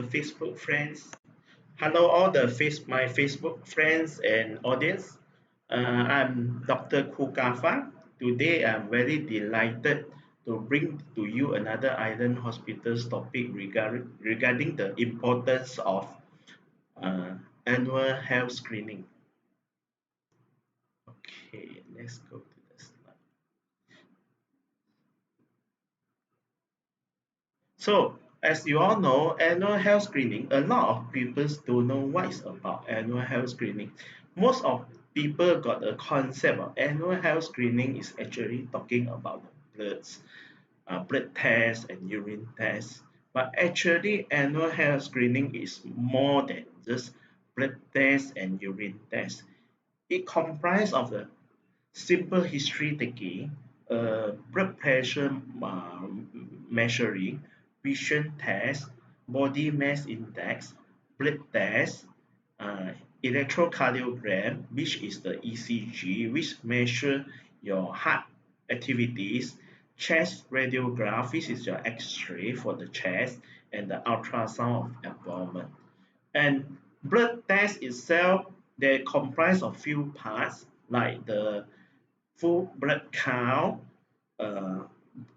Facebook friends. Hello, all my Facebook friends and audience. I'm Dr. Khoo Kah Fang. Today, I'm very delighted to bring to you another Island Hospitals topic regarding the importance of uh, annual health screening. Okay, let's go to the slide. So, as you all know, annual health screening, a lot of people don't know what is about annual health screening. Most of people got a concept of annual health screening is actually talking about the blood tests and urine tests. But actually, annual health screening is more than just blood tests and urine tests. It comprises of the simple history taking, blood pressure measuring, vision test, body mass index, blood test, uh, electrocardiogram, which is the ECG, which measure your heart activities, chest radiograph, which is your X-ray for the chest, and the ultrasound of abdomen. And blood test itself, they comprise of few parts like the full blood count, uh,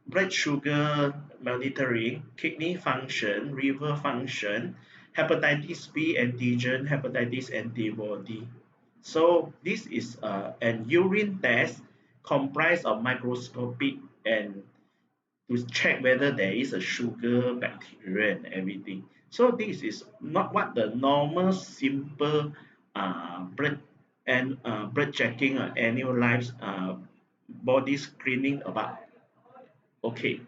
blood sugar monitoring, kidney function, liver function, hepatitis B antigen, hepatitis antibody. So this is an urine test comprised of microscopic and to check whether there is a sugar, bacteria, and everything. So this is not what the normal simple blood and blood checking or annual lives body screening about. Okay,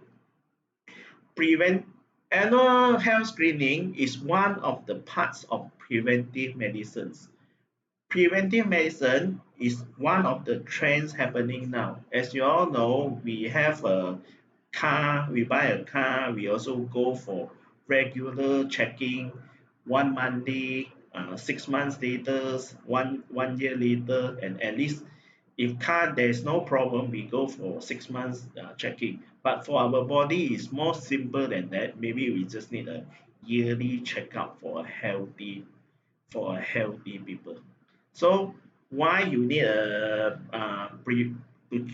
prevent annual health screening is one of the parts of preventive medicines. Preventive medicine is one of the trends happening now. As you all know, we have a car, we buy a car, we also go for regular checking, 1 monthly, 6 months later, one year later, and at least if car there's no problem, we go for 6 months checking. But for our body, it's more simple than that. Maybe we just need a yearly checkup for a healthy people. So why you need to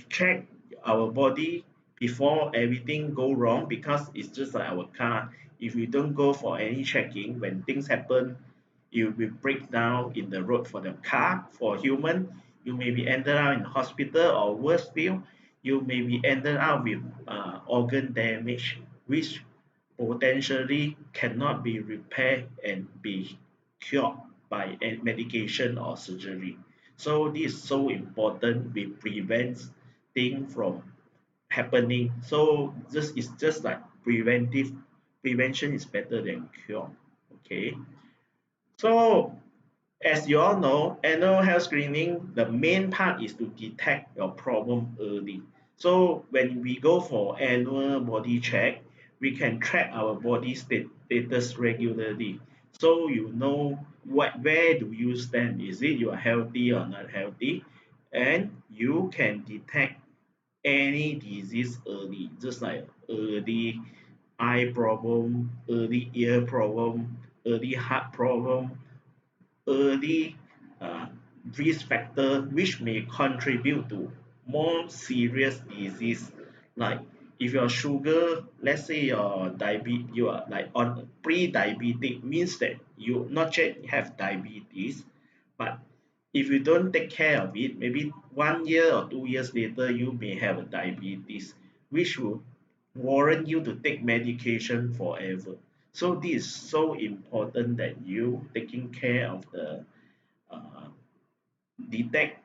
check our body before everything go wrong? Because it's just like our car. If we don't go for any checking, when things happen, you will break down in the road for the car. For human, you may be ended up in hospital or worse still, you may be ended up with organ damage, which potentially cannot be repaired and be cured by a medication or surgery. So this is so important. We prevent things from happening. So this is just like preventive. Prevention is better than cure. Okay. So as you all know, annual health screening, the main part is to detect your problem early. So when we go for annual body check, we can track our body status regularly. So you know where do you stand? Is it you are healthy or not healthy? And you can detect any disease early, just like early eye problem, early ear problem, early heart problem, early uh, risk factor which may contribute to more serious disease like if your sugar, let's say your diabetes, you are like on pre-diabetic means that you not yet have diabetes, but if you don't take care of it, maybe 1 year or 2 years later you may have a diabetes which will warrant you to take medication forever. So this is so important that you taking care of the uh, detect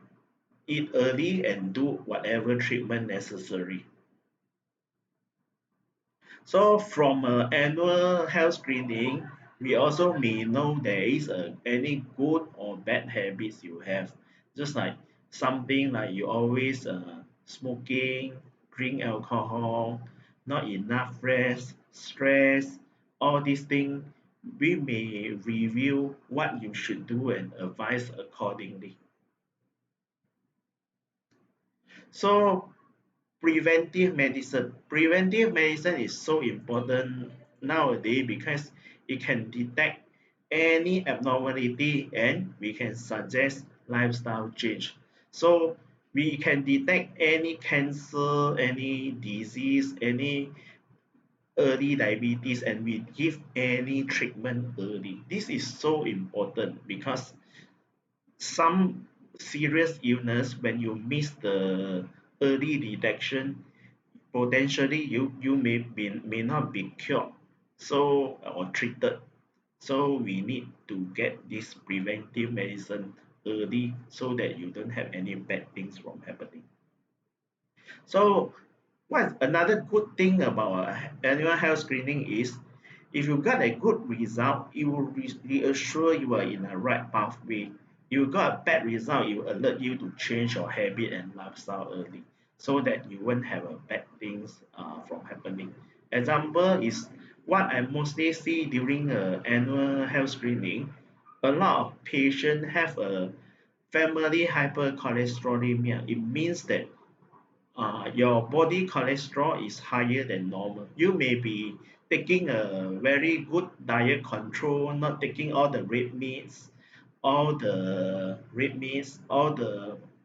it early and do whatever treatment necessary. So from annual health screening, we also may know there is any good or bad habits you have. Just like something like you always smoking, drink alcohol, not enough rest, stress, all these things, we may review what you should do and advise accordingly. So preventive medicine is so important nowadays because it can detect any abnormality and we can suggest lifestyle change. So we can detect any cancer, any disease, any early diabetes, and we give any treatment early. This is so important because some serious illness, when you miss the early detection, potentially you may not be cured, so or treated. So we need to get this preventive medicine early so that you don't have any bad things from happening. So what's another good thing about annual health screening is if you got a good result, it will reassure you are in the right pathway. You got a bad result, it will alert you to change your habit and lifestyle early so that you won't have a bad things from happening. Example is what I mostly see during annual health screening. A lot of patients have a family hypercholesterolemia. It means that your body cholesterol is higher than normal. You may be taking a very good diet control, not taking all the red meats, all the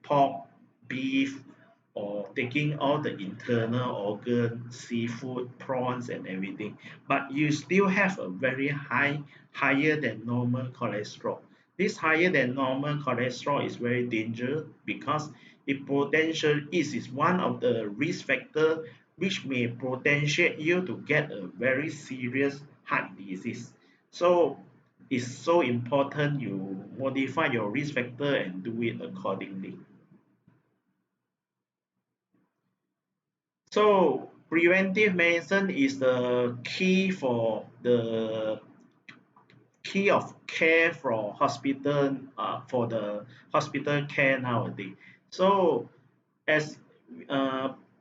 pork, beef, or taking all the internal organ, seafood, prawns, and everything. But you still have a very higher than normal cholesterol. This higher than normal cholesterol is very dangerous because it is one of the risk factor which may potentiate you to get a very serious heart disease. So it's so important you modify your risk factor and do it accordingly. So preventive medicine is the key of care for the hospital care nowadays. So as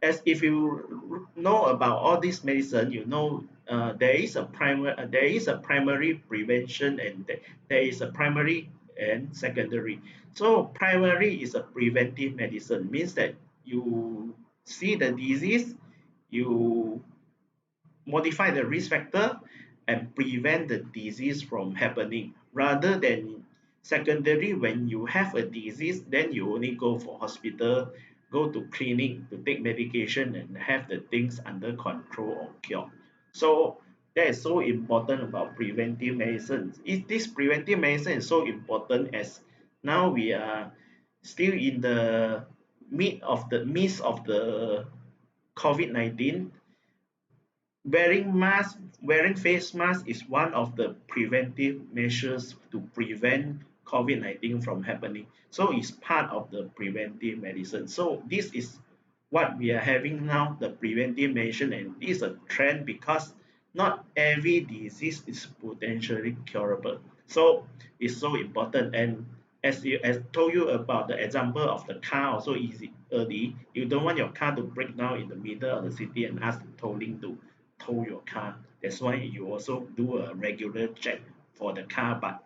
as if you know about all this medicine, you know there is a primary prevention and there is a primary and secondary. So primary is a preventive medicine, means that you see the disease, you modify the risk factor and prevent the disease from happening rather than secondary. When you have a disease, then you only go for hospital, go to clinic to take medication and have the things under control or cure. So that is so important about preventive medicine. This preventive medicine is so important as now we are still in the midst of the COVID-19. Wearing face mask is one of the preventive measures to prevent COVID-19 from happening. So it's part of the preventive medicine. So this is what we are having now, the preventive medicine, and it's a trend because not every disease is potentially curable. So it's so important. And as told you about the example of the car also easy early, you don't want your car to break down in the middle of the city and ask tolling to tow your car. That's why you also do a regular check for the car. But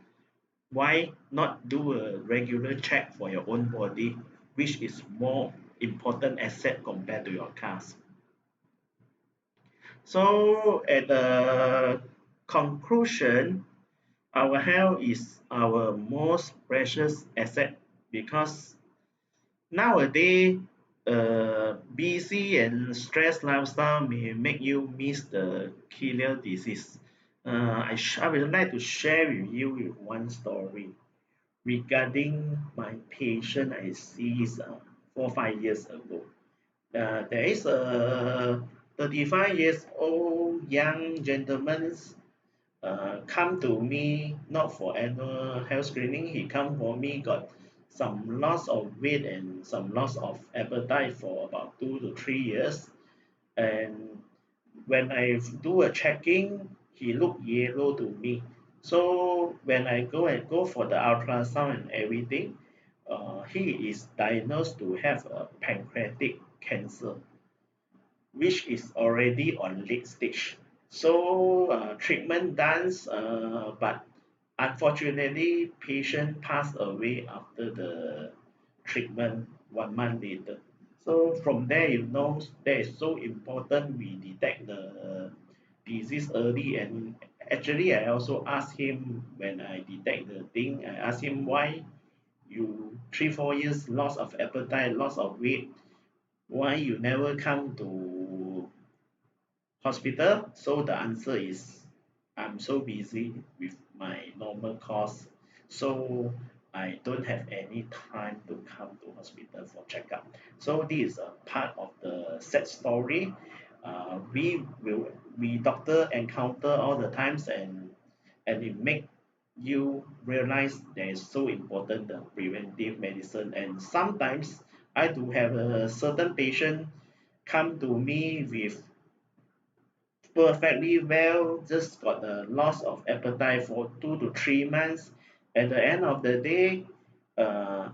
why not do a regular check for your own body, which is more important asset compared to your cars? So at the conclusion, our health is our most precious asset because nowadays, busy and stress lifestyle may make you miss the killer disease. I would like to share with you with one story regarding my patient I see 4 5 years ago. There is a 35 years old young gentleman come to me not for annual health screening. He come for me got some loss of weight and some loss of appetite for about 2 to 3 years. And when I do a checking, he looked yellow to me. So when I go for the ultrasound and everything, he is diagnosed to have a pancreatic cancer, which is already on late stage. So treatment done, but unfortunately, patient passed away after the treatment 1 month later. So from there, you know that is so important. We detect the disease early. And actually I also asked him when I detect the thing, I asked him why you 3 4 years loss of appetite, loss of weight, why you never come to hospital. So the answer is I'm so busy with my normal course, so I don't have any time to come to hospital for checkup. So this is a part of the sad story. We doctor encounter all the times, and it make you realize that it's so important the preventive medicine. And sometimes I do have a certain patient come to me with perfectly well, just got a loss of appetite for 2 to 3 months. At the end of the day, uh,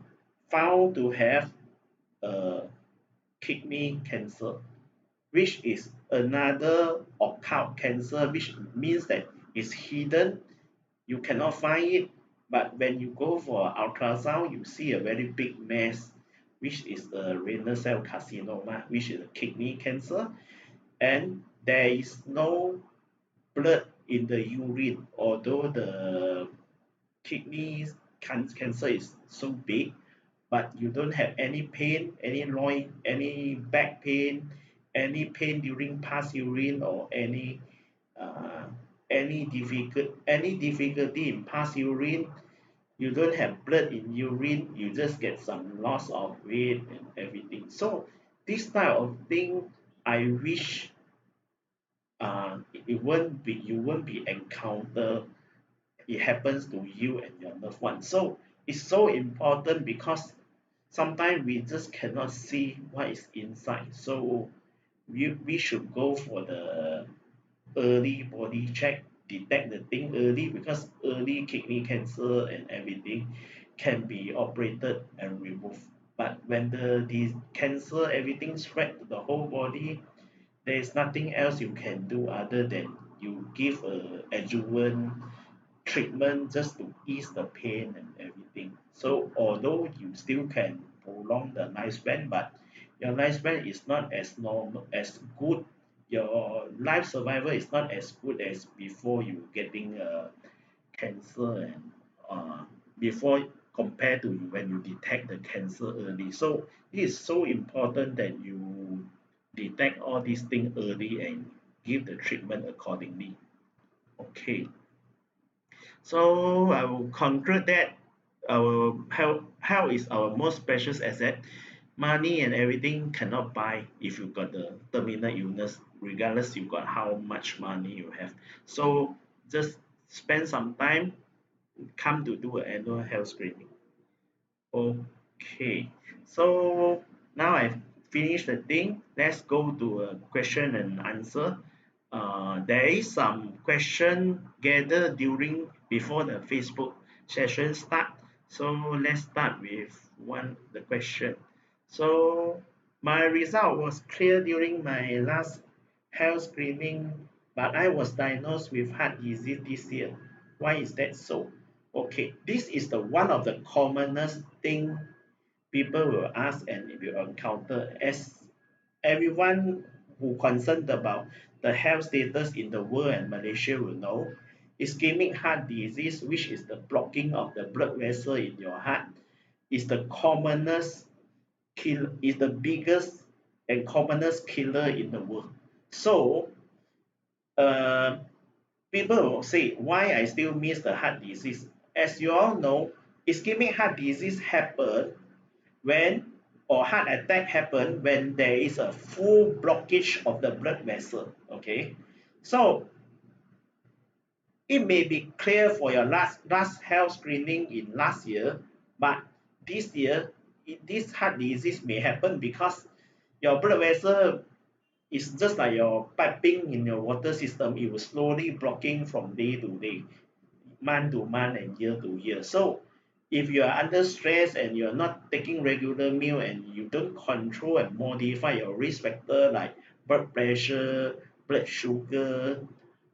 found to have uh, kidney cancer, which is another occult cancer, which means that it's hidden, you cannot find it. But when you go for ultrasound, you see a very big mass, which is the renal cell carcinoma, which is a kidney cancer, and there is no blood in the urine, although the kidney cancer is so big, but you don't have any pain, any loin, any back pain, any pain during pass urine, or uh, any difficulty in pass urine. You don't have blood in urine, you just get some loss of weight and everything. So this type of thing, I wish it won't be you won't be encounter it happens to you and your loved one. So it's so important because sometimes we just cannot see what is inside. So we should go for the early body check, detect the thing early, because early kidney cancer and everything can be operated and removed. But when the cancer everything spread to the whole body, there is nothing else you can do other than you give a adjuvant treatment just to ease the pain and everything. So although you still can prolong the lifespan, but your lifespan is not as normal as good. Your life survival is not as good as before you getting cancer, and uh, before compared to when you detect the cancer early. So it is so important that you detect all these things early and give the treatment accordingly. Okay. So I will conclude that our health is our most precious asset. Money and everything cannot buy if you got the terminal illness, regardless you got how much money you have. So just spend some time, come to do an annual health screening. Okay, so now I've finished the thing. Let's go to a question and answer. There is some question gathered during before the Facebook session start. So let's start with the question. So my result was clear during my last health screening, but I was diagnosed with heart disease this year. Why is that so? Okay, this is the one of the commonest thing people will ask and will encounter, as everyone who concerned about the health status in the world and Malaysia will know. Ischemic heart disease, which is the blocking of the blood vessel in your heart, is the commonest is the biggest and commonest killer in the world. So uh, people will say, why I still miss the heart disease? As you all know, ischemic heart disease happen when or heart attack happen when there is a full blockage of the blood vessel. Okay, so it may be clear for your last health screening in last year, but this year this heart disease may happen because your blood vessel is just like your piping in your water system. It will slowly blocking from day to day, month to month, and year to year. So if you are under stress and you're not taking regular meal and you don't control and modify your risk factor like blood pressure, blood sugar,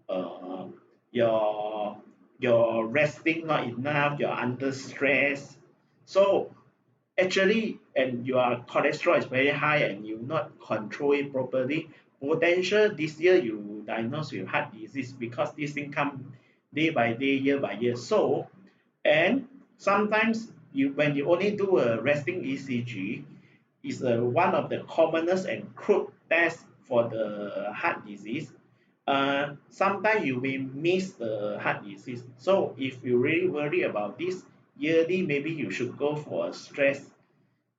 uh, your your resting not enough, you're under stress. So actually, and your cholesterol is very high and you not control it properly, potential this year you to diagnose with heart disease because this thing come day by day, year by year. So, and sometimes when you only do a resting ECG, is one of the commonest and crude tests for the heart disease. Sometimes you may miss the heart disease. So if you really worry about this, yearly maybe you should go for a stress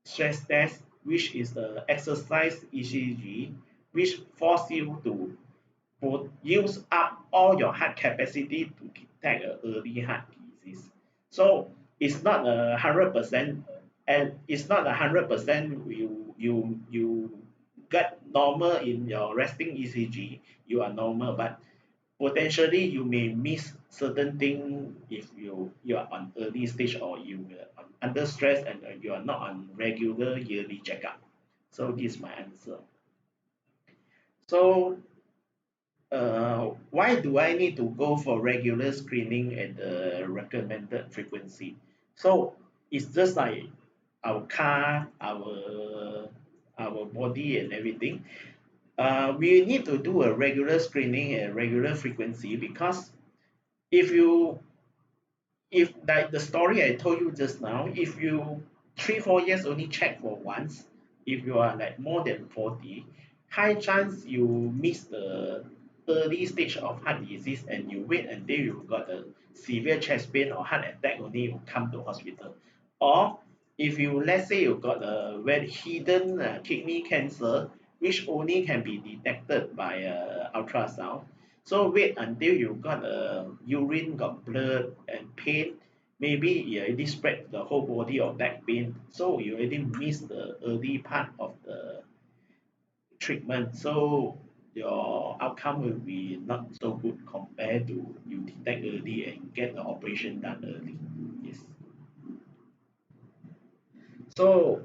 test, which is the exercise ECG, which force you to use up all your heart capacity to detect an early heart disease. So it's not 100%, and it's not 100% you get normal in your resting ECG, you are normal, but potentially you may miss certain thing if you are on early stage or you are under stress and you are not on regular yearly checkup. So this is my answer. So why do I need to go for regular screening at the recommended frequency? So it's just like our car, our body and everything. We need to do a regular screening at regular frequency because if you if like the story I told you just now, if you 3 4 years only check for once, if you are like more than 40, high chance you miss the early stage of heart disease and you wait until you got a severe chest pain or heart attack only you come to hospital. Or if you let's say you got a very hidden kidney cancer, which only can be detected by ultrasound, so wait until you got a urine got blood and pain, maybe you already spread the whole body of back pain. So you already missed the early part of the treatment. So your outcome will be not so good compared to you detect early and get the operation done early. Yes. So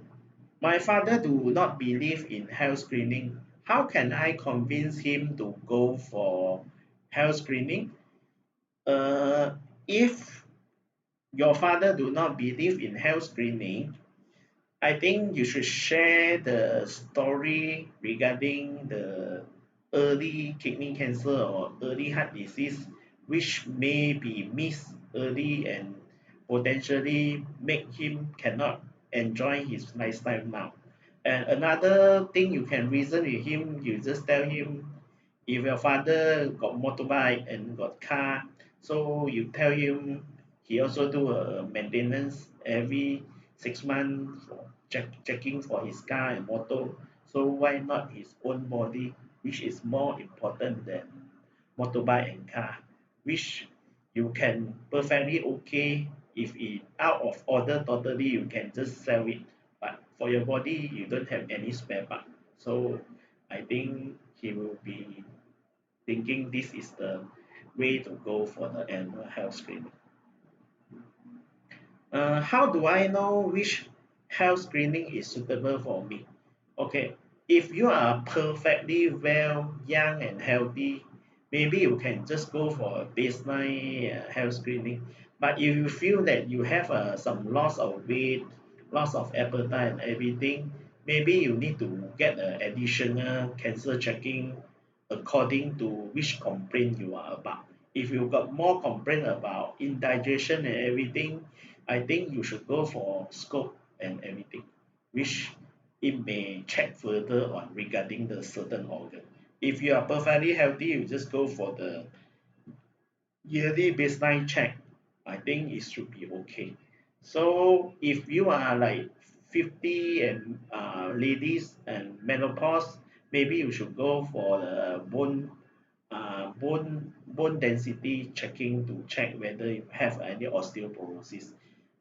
my father do not believe in health screening. How can I convince him to go for health screening? Uh, if your father do not believe in health screening, I think you should share the story regarding the early kidney cancer or early heart disease, which may be missed early and potentially make him cannot enjoy his lifestyle now. And another thing you can reason with him, you just tell him if your father got motorbike and got car, so you tell him he also do a maintenance every 6 months for checking for his car and motor. So why not his own body, which is more important than motorbike and car, which you can perfectly okay if it out of order totally you can just sell it. But for your body you don't have any spare part. So I think he will be thinking this is the way to go for the annual health screening. How do I know which health screening is suitable for me? Okay, if you are perfectly well, young and healthy, maybe you can just go for a baseline health screening. But if you feel that you have some loss of weight, loss of appetite and everything, maybe you need to get an additional cancer checking according to which complaint you are about. If you got more complaint about indigestion and everything, I think you should go for scope and everything, which it may check further on regarding the certain organ. If you are perfectly healthy, you just go for the yearly baseline check. I think it should be okay. So if you are like 50 and ladies and menopause, maybe you should go for the bone density checking to check whether you have any osteoporosis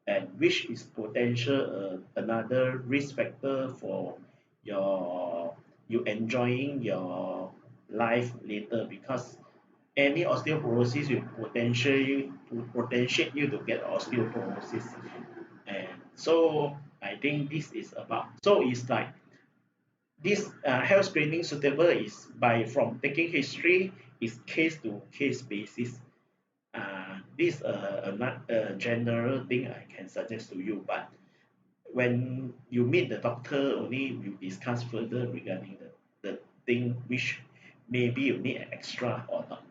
and which is potential another risk factor for your you enjoying your life later because any osteoporosis will potentiate you to get osteoporosis. And so I think this is about so it's like this health screening suitable is by from taking history is case to case basis. This not a general thing I can suggest to you, but when you meet the doctor, only you discuss further regarding the thing which maybe you need an extra or not.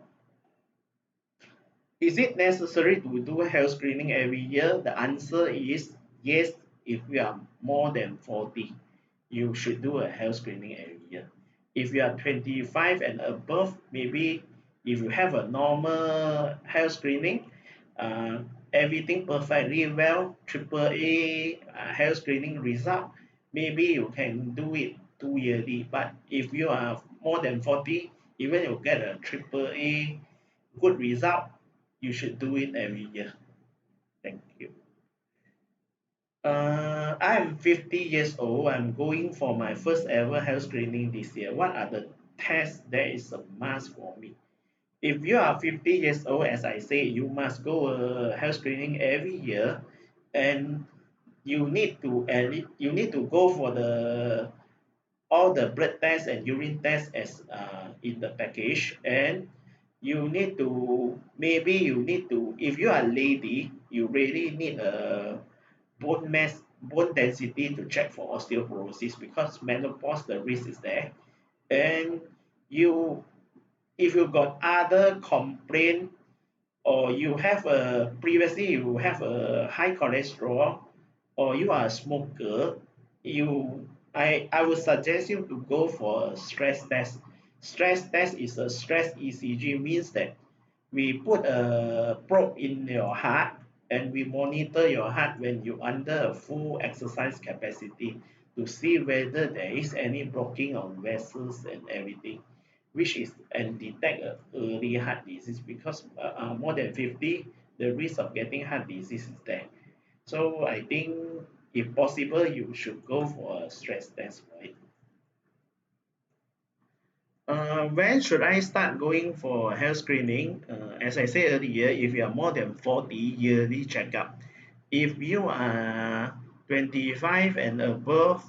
Is it necessary to do health screening every year? The answer is yes. If you are more than 40, you should do a health screening every year. If you are 25 and above, maybe if you have a normal health screening, uh, everything perfectly well, triple A health screening result, maybe you can do it 2 yearly. But if you are more than 40, even you get a triple A good result, you should do it every year. Thank you. I'm 50 years old. I'm going for my first ever health screening this year. What are the tests that is a must for me? If you are 50 years old, as I say, you must go health screening every year, and you need to go for the all the blood tests and urine tests as in the package, and you need to maybe you need to if you are lady, you really need a bone density to check for osteoporosis because menopause the risk is there. And you if you got other complaint or you have a previously you have a high cholesterol or you are a smoker, I would suggest you to go for a stress test. Stress test is a stress ECG, means that we put a probe in your heart and we monitor your heart when you under a full exercise capacity to see whether there is any blocking of vessels and everything, which is and detect a early heart disease because more than 50, the risk of getting heart disease is there. So I think if possible, you should go for a stress test for it. When should I start going for health screening? As I said earlier, if you are more than 40, yearly checkup. If you are 25 and above,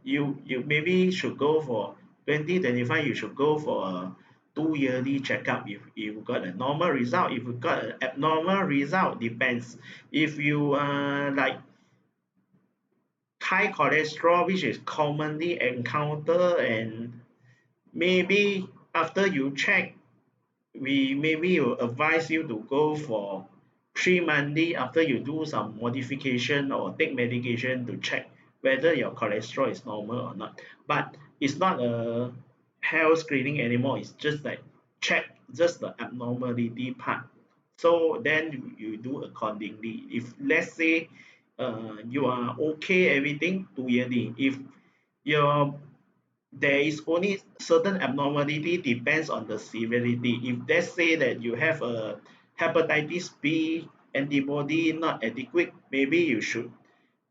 you maybe should go for 2025. You should go for a 2 yearly checkup. If you got a normal result, if you got an abnormal result, depends. If you are like high cholesterol, which is commonly encountered, and maybe after you check, we maybe will advise you to go for 3 monthly after you do some modification or take medication to check whether your cholesterol is normal or not. But it's not a health screening anymore. It's just like check just the abnormality part. So then you do accordingly. If let's say you are okay everything 2 yearly. If your there is only certain abnormality depends on the severity. If let's say that you have a hepatitis B antibody not adequate, maybe you should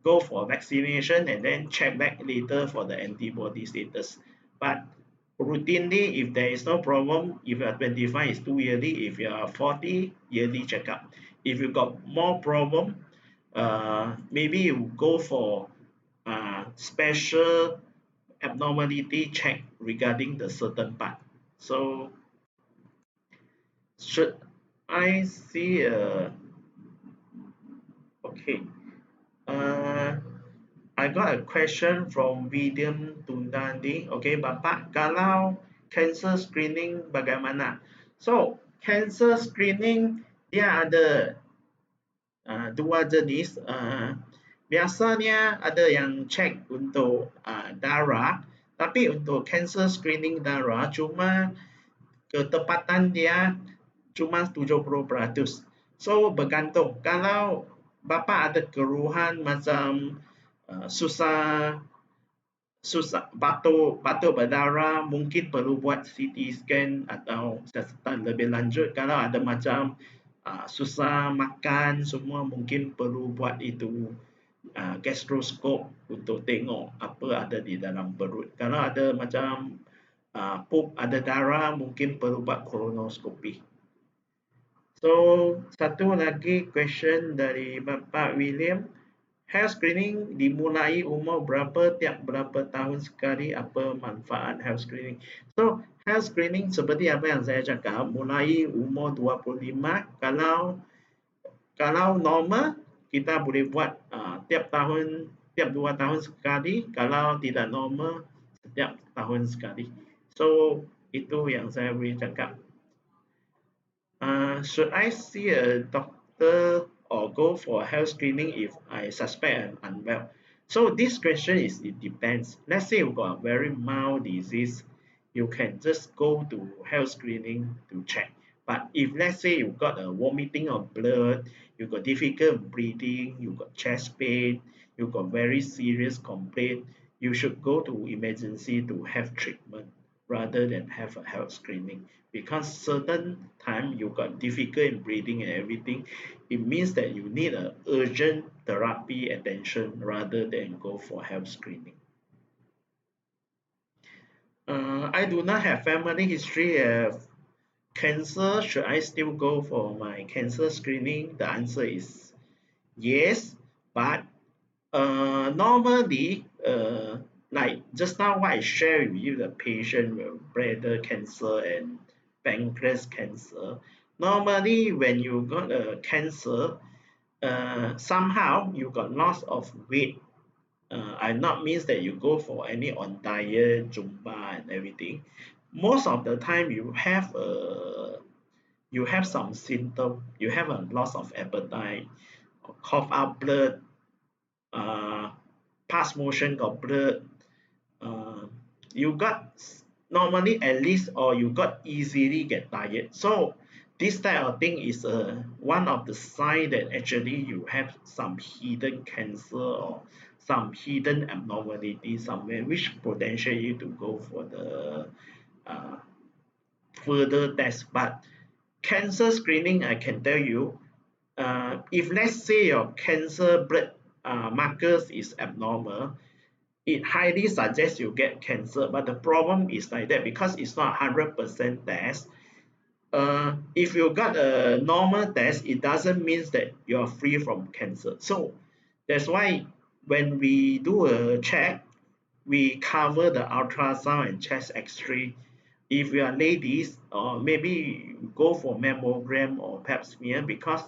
go for vaccination and then check back later for the antibody status. But routinely, if there is no problem, if you are 25, it's 2 yearly. If you are 40, yearly checkup. If you got more problem, maybe you go for special abnormality check regarding the certain part. So should I see okay. Uh, I got a question from William Tundandi. Okay, Bapak, kalau cancer screening bagaimana? So, cancer screening dia ada dua jenis. Biasanya ada yang cek untuk darah, tapi untuk cancer screening darah cuma ketepatan dia cuma 70%. So bergantung. Kalau bapa ada keluhan macam susah susah batuk berdarah, mungkin perlu buat CT scan atau siasatan lebih lanjut. Kalau ada macam susah makan semua, mungkin perlu buat itu gastroskop untuk tengok apa ada di dalam perut. Kalau ada macam pup ada darah, mungkin perlu buat kolonoskopi. So, satu lagi question dari Bapak William. Health screening dimulai umur berapa, tiap berapa tahun sekali, apa manfaat health screening? So, health screening seperti apa yang saya cakap, mulai umur 25. Kalau normal, kita boleh buat tiap 2 tahun sekali. Kalau tidak normal, setiap tahun sekali. So, Itu yang saya boleh cakap. Should I see a doctor or go for health screening if I suspect I'm unwell? So this question is it depends. Let's say you've got a very mild disease, you can just go to health screening to check. But if let's say you've got a vomiting of blood, you've got difficult breathing, you've got chest pain, you've got very serious complaint, you should go to emergency to have treatment rather than have a health screening because certain time you got difficult in breathing and everything, it means that you need a urgent therapy attention rather than go for health screening. I do not have family history of cancer. Should I still go for my cancer screening? The answer is yes, but normally, like just now what I shared with you, the patient with bladder cancer and pancreas cancer. Normally, when you got a cancer, somehow you got loss of weight. I not means that you go for any on diet, Zumba and everything. Most of the time, you have some symptom. You have a loss of appetite, cough out blood, uh, pass motion got blood, uh, you got normally at least or you got easily get tired. So this type of thing is one of the sign that actually you have some hidden cancer or some hidden abnormality somewhere which potential you to go for the uh, further test. But cancer screening, I can tell you, if let's say your cancer blood markers is abnormal, it highly suggests you get cancer. But the problem is like that because it's not 100% test. If you got a normal test, it doesn't mean that you're free from cancer. So that's why when we do a check, we cover the ultrasound and chest x-ray. If you are ladies, or maybe go for mammogram or pap smear because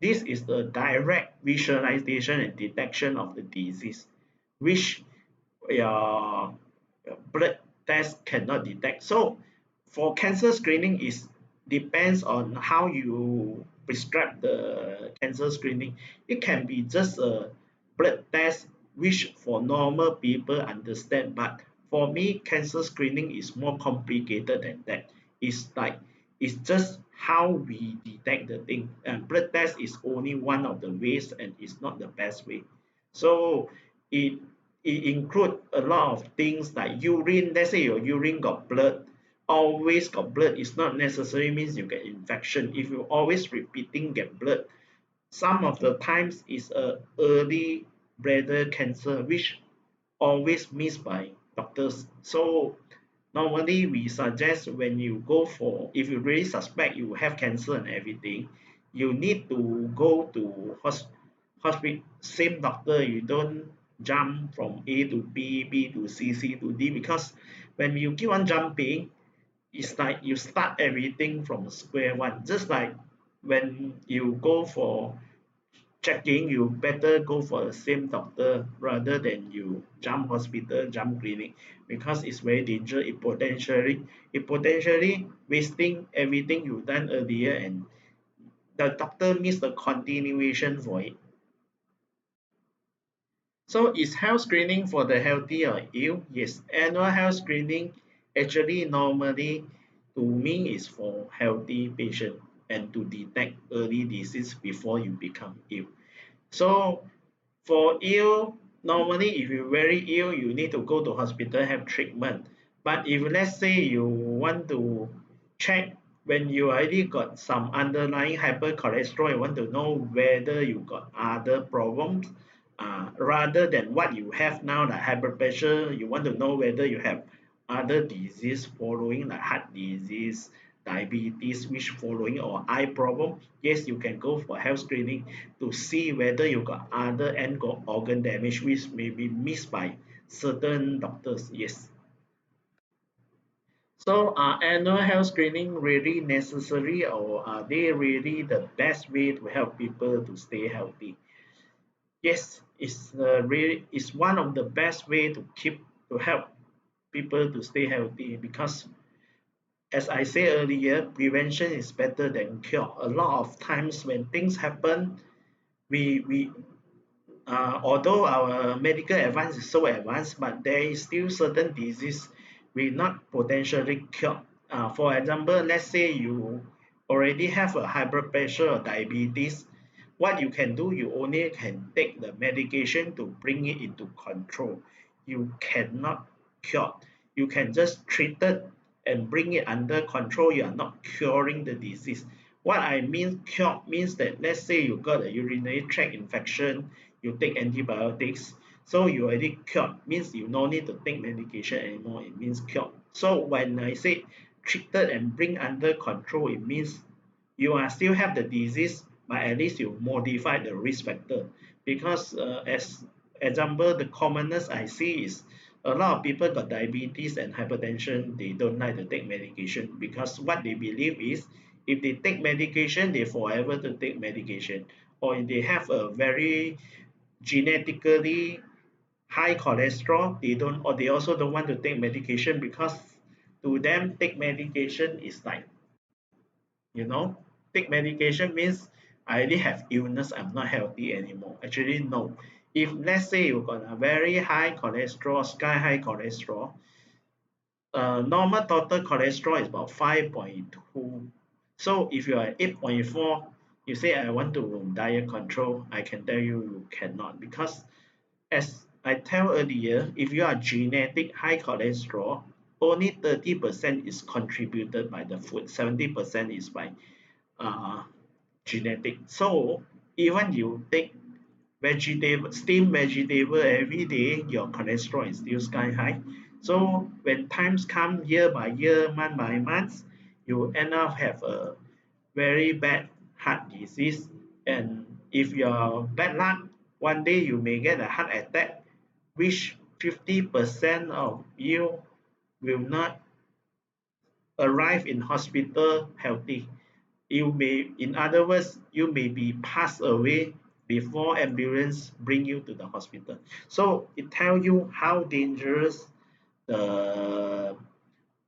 this is the direct visualization and detection of the disease, which your blood test cannot detect. So for cancer screening is depends on how you prescribe the cancer screening. It can be just a blood test which for normal people understand, but for me cancer screening is more complicated than that. It's like it's just how we detect the thing, and blood test is only one of the ways and it's not the best way. So it it include a lot of things like urine. Let's say your urine got blood, always got blood. It's not necessarily means you get infection. If you always repeating get blood, some of the times is a early bladder cancer, which always missed by doctors. So normally we suggest when you go for, if you really suspect you have cancer and everything, you need to go to hospital, same doctor. You don't jump from A to B, B to C, C to D, because when you keep on jumping, it's like you start everything from square one. Just like when you go for checking, you better go for the same doctor rather than you jump hospital, jump clinic, because it's very dangerous. It potentially wasting everything you've done earlier, and the doctor miss the continuation for it. So is health screening for the healthy or ill? Yes, annual health screening actually normally to me is for healthy patient and to detect early disease before you become ill. So for ill, normally if you're very ill, you need to go to hospital have treatment. But if let's say you want to check when you already got some underlying hypercholesterol, you want to know whether you got other problems, rather than what you have now, like hyperpressure, you want to know whether you have other disease following like heart disease, diabetes, which following or eye problem. Yes, you can go for health screening to see whether you got other end organ damage which may be missed by certain doctors. Yes. So are annual health screening really necessary or are they really the best way to help people to stay healthy? Yes, it's one of the best way to help people to stay healthy because as I said earlier, prevention is better than cure. A lot of times when things happen, we although our medical advance is so advanced, but there is still certain disease we not potentially cure. For example, let's say you already have a high blood pressure or diabetes, what you can do, you only can take the medication to bring it into control. You cannot cure. You can just treat it and bring it under control. You are not curing the disease. What I mean cure means that let's say you got a urinary tract infection, you take antibiotics, so you already cured, means you no need to take medication anymore, it means cured. So when I say treated and bring under control, it means you are still have the disease, but at least you modify the risk factor. Because as example, the commonest I see is a lot of people got diabetes and hypertension, they don't like to take medication because what they believe is if they take medication, they forever to take medication. Or if they have a very genetically high cholesterol, they don't, or they also don't want to take medication because to them take medication is like, you know, take medication means I already have illness, I'm not healthy anymore. Actually, no. If let's say you got a very high cholesterol, sky high cholesterol, normal total cholesterol is about 5.2. So if you are 8.4, you say I want to diet control, I can tell you you cannot because as I tell earlier, if you are genetic high cholesterol, only 30% is contributed by the food, 70% is by uh, genetic. So even you take vegetable, steamed vegetable every day, your cholesterol is still sky high. So when times come year by year, month by month, you end up have a very bad heart disease. And if you're bad luck, one day you may get a heart attack, which 50% of you will not arrive in hospital healthy. You may, in other words, you may be passed away before ambulance bring you to the hospital. So it tells you how dangerous the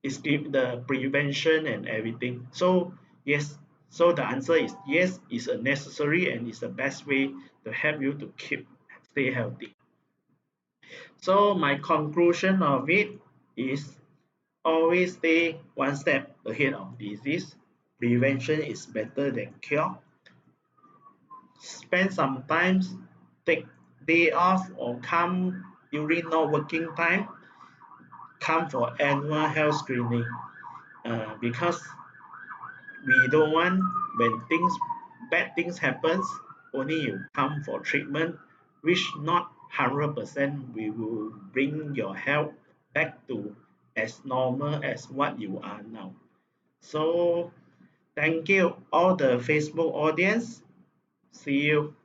is the prevention and everything. So yes, so the answer is yes, it's a necessary and it's the best way to help you to keep stay healthy. So my conclusion of it is always stay one step ahead of disease. Prevention is better than cure. Spend some time, take day off or come during not working time, come for annual health screening because we don't want when things bad things happens only you come for treatment which not 100% we will bring your health back to as normal as what you are now. So thank you all the Facebook audience. See you.